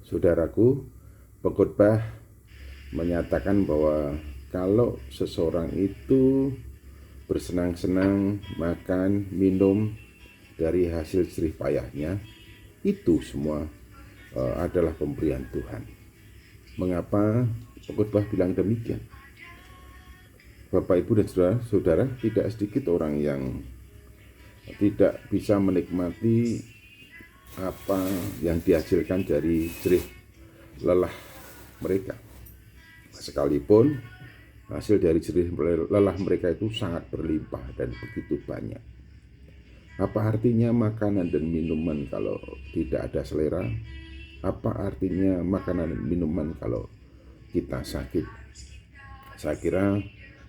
Saudaraku, pengkhotbah menyatakan bahwa kalau seseorang itu bersenang-senang, makan, minum dari hasil jerih payahnya, itu semua adalah pemberian Tuhan. Mengapa pengkhotbah bilang demikian? Bapak, Ibu, dan saudara, tidak sedikit orang yang tidak bisa menikmati apa yang dihasilkan dari jerih lelah mereka. Sekalipun hasil dari jerih lelah mereka itu sangat berlimpah dan begitu banyak. Apa artinya makanan dan minuman kalau tidak ada selera? Apa artinya makanan dan minuman kalau kita sakit? Saya kira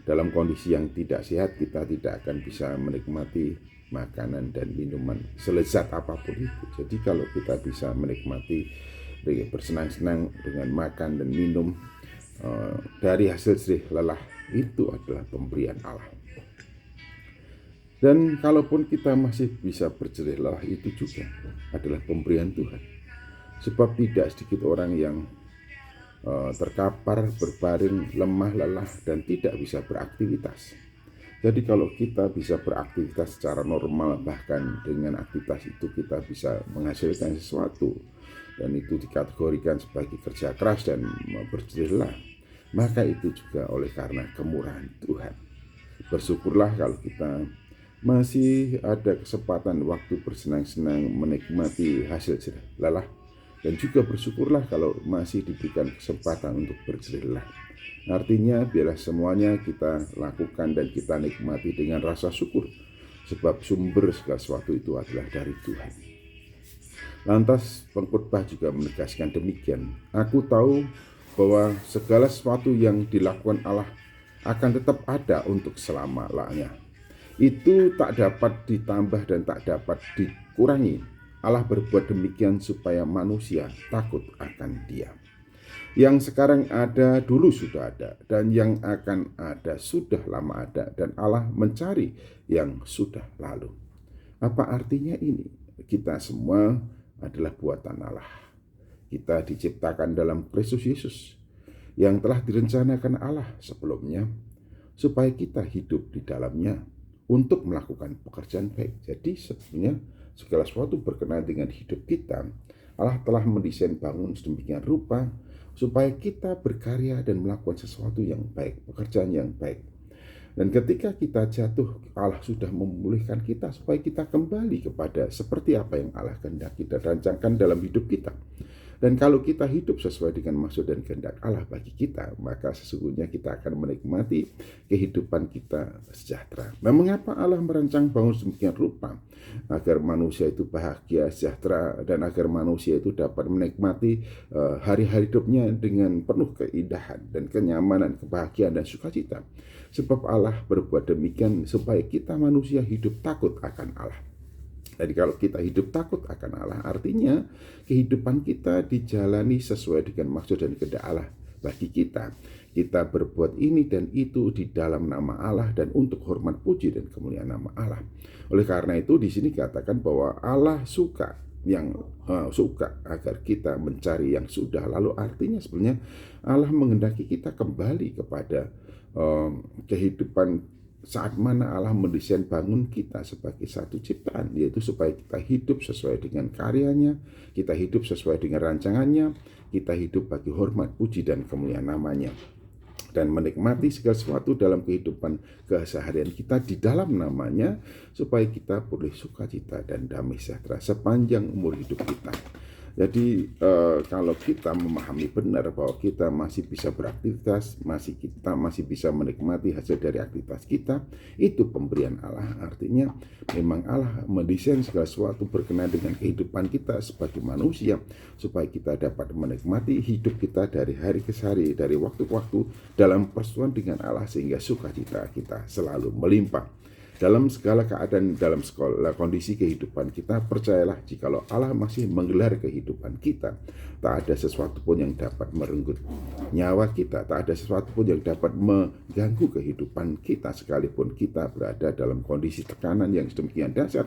dalam kondisi yang tidak sehat kita tidak akan bisa menikmati makanan dan minuman selezat apapun itu. Jadi kalau kita bisa menikmati, bersenang-senang dengan makan dan minum dari hasil jerih lelah, itu adalah pemberian Allah. Dan kalaupun kita masih bisa berjerih lelah, itu juga adalah pemberian Tuhan. Sebab tidak sedikit orang yang terkapar, berbaring, lemah, lelah, dan tidak bisa beraktivitas. Jadi kalau kita bisa beraktivitas secara normal, bahkan dengan aktivitas itu kita bisa menghasilkan sesuatu, dan itu dikategorikan sebagai kerja keras dan berjerih lelah, maka itu juga oleh karena kemurahan Tuhan. Bersyukurlah kalau kita masih ada kesempatan waktu bersenang-senang menikmati hasil jerih lelah, dan juga bersyukurlah kalau masih diberikan kesempatan untuk berjerih lelah. Artinya biarlah semuanya kita lakukan dan kita nikmati dengan rasa syukur, sebab sumber segala sesuatu itu adalah dari Tuhan. Lantas pengkhotbah juga menegaskan demikian. Aku tahu bahwa segala sesuatu yang dilakukan Allah akan tetap ada untuk selama-lamanya. Itu tak dapat ditambah dan tak dapat dikurangi. Allah berbuat demikian supaya manusia takut akan Dia. Yang sekarang ada dulu sudah ada, dan yang akan ada sudah lama ada, dan Allah mencari yang sudah lalu. Apa artinya ini? Kita semua adalah buatan Allah. Kita diciptakan dalam Kristus Yesus yang telah direncanakan Allah sebelumnya supaya kita hidup di dalamnya untuk melakukan pekerjaan baik. Jadi sebenarnya segala sesuatu berkenaan dengan hidup kita, Allah telah mendesain bangun sedemikian rupa supaya kita berkarya dan melakukan sesuatu yang baik, pekerjaan yang baik. Dan ketika kita jatuh, Allah sudah memulihkan kita supaya kita kembali kepada seperti apa yang Allah kehendaki dan rancangkan dalam hidup kita. Dan kalau kita hidup sesuai dengan maksud dan kehendak Allah bagi kita, maka sesungguhnya kita akan menikmati kehidupan kita sejahtera. Nah, mengapa Allah merancang bangun sedemikian rupa? Agar manusia itu bahagia, sejahtera, dan agar manusia itu dapat menikmati hari-hari hidupnya dengan penuh keindahan dan kenyamanan, kebahagiaan, dan sukacita. Sebab Allah berbuat demikian supaya kita manusia hidup takut akan Allah. Jadi kalau kita hidup takut akan Allah, artinya kehidupan kita dijalani sesuai dengan maksud dan kehendak Allah bagi kita. Kita berbuat ini dan itu di dalam nama Allah dan untuk hormat, puji, dan kemuliaan nama Allah. Oleh karena itu di sini katakan bahwa Allah suka agar kita mencari yang sudah lalu. Artinya sebenarnya Allah menghendaki kita kembali kepada kehidupan saat mana Allah mendesain bangun kita sebagai satu ciptaan, yaitu supaya kita hidup sesuai dengan karyanya, kita hidup sesuai dengan rancangannya, kita hidup bagi hormat, puji, dan kemuliaan namanya, dan menikmati segala sesuatu dalam kehidupan keseharian kita di dalam namanya, supaya kita boleh sukacita dan damai sejahtera sepanjang umur hidup kita. Jadi kalau kita memahami benar bahwa kita masih bisa beraktivitas, kita masih bisa menikmati hasil dari aktivitas kita, itu pemberian Allah. Artinya memang Allah mendesain segala sesuatu berkenaan dengan kehidupan kita sebagai manusia, supaya kita dapat menikmati hidup kita dari hari ke hari, dari waktu ke waktu dalam persekutuan dengan Allah, sehingga sukacita kita selalu melimpah. Dalam segala keadaan, dalam segala kondisi kehidupan kita, percayalah jikalau Allah masih menggelar kehidupan kita, tak ada sesuatu pun yang dapat merenggut nyawa kita, tak ada sesuatu pun yang dapat mengganggu kehidupan kita, sekalipun kita berada dalam kondisi tekanan yang sedemikian dahsyat.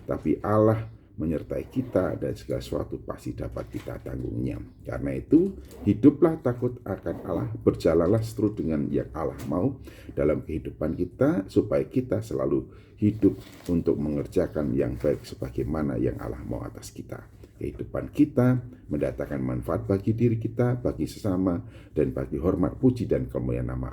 Tapi Allah menyertai kita, dan segala sesuatu pasti dapat kita tanggungnya. Karena itu, hiduplah takut akan Allah, berjalanlah seturut dengan yang Allah mau dalam kehidupan kita, supaya kita selalu hidup untuk mengerjakan yang baik sebagaimana yang Allah mau atas kita. Kehidupan kita mendatangkan manfaat bagi diri kita, bagi sesama, dan bagi hormat, puji, dan kemuliaan nama